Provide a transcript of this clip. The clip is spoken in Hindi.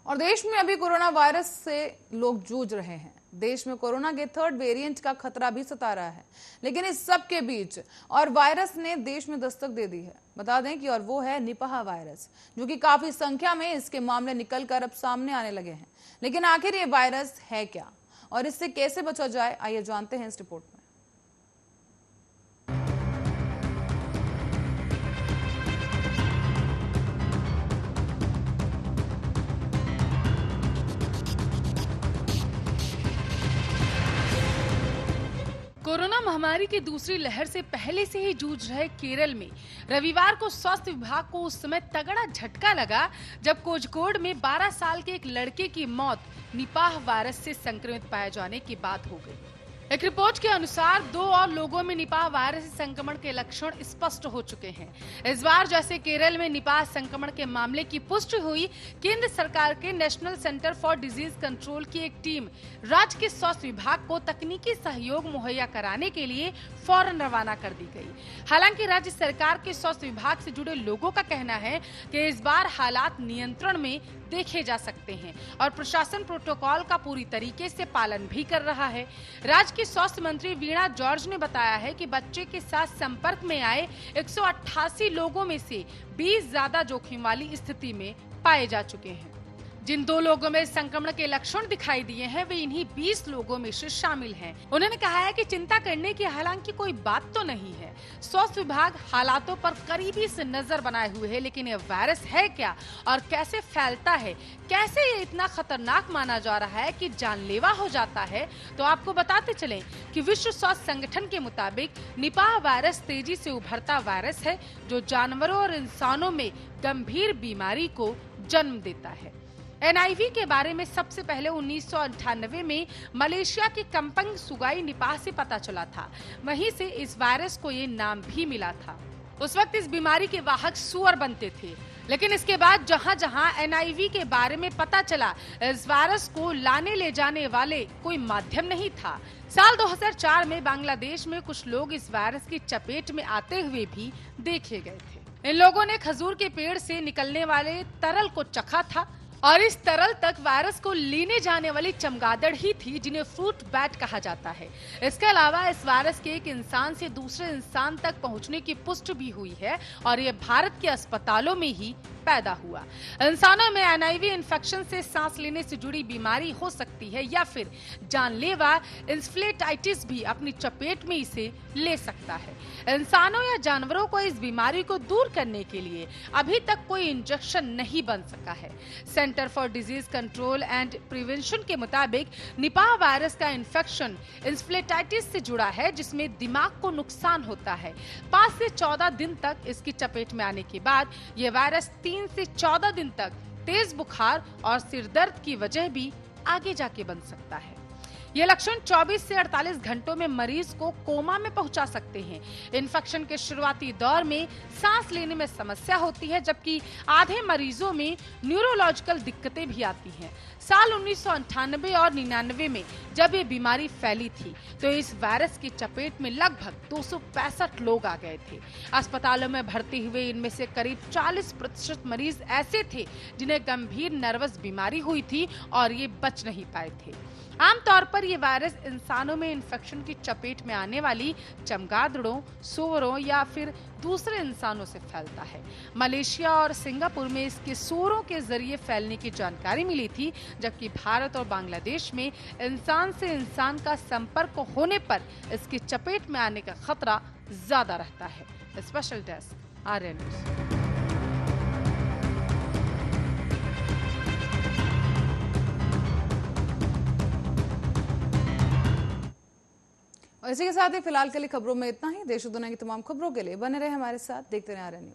और देश में अभी कोरोना वायरस से लोग जूझ रहे हैं। देश में कोरोना के थर्ड वेरिएंट का खतरा भी सता रहा है, लेकिन इस सब के बीच और वायरस ने देश में दस्तक दे दी है। बता दें कि और वो है निपाह वायरस, जो कि काफी संख्या में इसके मामले निकलकर अब सामने आने लगे हैं। लेकिन आखिर ये वायरस है क्या और इससे कैसे बचा जाए, आइए जानते हैं इस रिपोर्ट में। कोरोना महामारी की दूसरी लहर से पहले से ही जूझ रहे केरल में रविवार को स्वास्थ्य विभाग को उस समय तगड़ा झटका लगा जब कोझिकोड में 12 साल के एक लड़के की मौत निपाह वायरस से संक्रमित पाए जाने की बात हो गई। एक रिपोर्ट के अनुसार 2 और लोगों में निपाह वायरस संक्रमण के लक्षण स्पष्ट हो चुके हैं। इस बार जैसे केरल में निपाह संक्रमण के मामले की पुष्टि हुई, केंद्र सरकार के national centre for disease control की एक टीम राज्य के स्वास्थ्य विभाग को तकनीकी सहयोग मुहैया कराने के लिए फौरन रवाना कर दी गई। हालांकि राज्य सरकार के स्वास्थ्य विभाग से जुड़े लोगों का कहना है कि इस बार हालात नियंत्रण में देखे जा सकते हैं और प्रशासन प्रोटोकॉल का पूरी तरीके से पालन भी कर रहा है। राज्य की स्वास्थ्य मंत्री वीणा जॉर्ज ने बताया है कि बच्चे के साथ संपर्क में आए 188 लोगों में से 20 ज्यादा जोखिम वाली स्थिति में पाए जा चुके हैं। जिन 2 लोगों में संक्रमण के लक्षण दिखाई दिए हैं वे इन्हीं 20 लोगों में से शामिल हैं। उन्होंने कहा है कि चिंता करने की हालांकि कोई बात तो नहीं है। स्वास्थ्य विभाग हालातों पर करीबी से नजर बनाए हुए है, लेकिन ये वायरस है क्या और कैसे फैलता है, कैसे ये इतना खतरनाक माना जा रहा है कि जानलेवा हो जाता है, तो आपको बताते चलें कि विश्व स्वास्थ्य संगठन के मुताबिक निपाह वायरस तेजी से उभरता वायरस है जो जानवरों और इंसानों में गंभीर बीमारी को जन्म देता है। NIV के बारे में सबसे पहले 1998 में मलेशिया के कंपंग सुगाई निपाह से पता चला था। वहीं से इस वायरस को ये नाम भी मिला था। उस वक्त इस बीमारी के वाहक सुअर बनते थे, लेकिन इसके बाद जहां जहां NIV के बारे में पता चला, इस वायरस को लाने ले जाने वाले कोई माध्यम नहीं था। साल 2004 में बांग्लादेश में कुछ लोग इस वायरस की चपेट में आते हुए भी देखे गए थे। इन लोगों ने खजूर के पेड़ से निकलने वाले तरल को चखा था और इस तरल तक वायरस को लेने जाने वाली चमगादड़ ही थी, जिन्हें फ्रूट बैट कहा जाता है। इसके अलावा इस वायरस के एक इंसान से दूसरे इंसान तक पहुंचने की पुष्टि भी हुई है और ये भारत के अस्पतालों में ही पैदा हुआ। इंसानों में NIV इन्फेक्शन से सांस लेने से जुड़ी बीमारी हो सकती है या फिर जानलेवा इंफ्लेटाइटिस भी अपनी चपेट में इसे ले सकता है। इंसानों या जानवरों को इस बीमारी को दूर करने के लिए अभी तक कोई इंजेक्शन नहीं बन सका है। Centre for disease control and prevention के मुताबिक निपाह वायरस का इन्फेक्शन इंफ्लेटाइटिस से जुड़ा है, जिसमें दिमाग को नुकसान होता है। 5 से 14 दिन तक इसकी चपेट में आने के बाद यह वायरस 3 से 14 दिन तक तेज बुखार और सिर दर्द की वजह भी आगे जाके बन सकता है। ये लक्षण 24 से 48 घंटों में मरीज को कोमा में पहुंचा सकते हैं। इन्फेक्शन के शुरुआती दौर में सांस लेने में समस्या होती है, जबकि आधे मरीजों में न्यूरोलॉजिकल दिक्कतें भी आती हैं। साल 1998 और 99 में जब ये बीमारी फैली थी तो इस वायरस की चपेट में लगभग 265 लोग आ गए थे। अस्पतालों में भर्ती हुए इनमें से करीब 40% मरीज ऐसे थे जिन्हें गंभीर नर्वस बीमारी हुई थी और ये बच नहीं पाए थे। आमतौर पर ये वायरस इंसानों में इन्फेक्शन की चपेट में आने वाली चमगादड़ों, सूअरों या फिर दूसरे इंसानों से फैलता है। मलेशिया और सिंगापुर में इसके सूअरों के जरिए फैलने की जानकारी मिली थी, जबकि भारत और बांग्लादेश में इंसान से इंसान का संपर्क होने पर इसकी चपेट में आने का खतरा ज्यादा रहता है। Special desk, Arya news. और इसी के साथ ही फिलहाल के लिए खबरों में इतना ही। देश और दुनिया की तमाम खबरों के लिए बने रहे हमारे साथ, देखते रहे आर्या न्यूज़।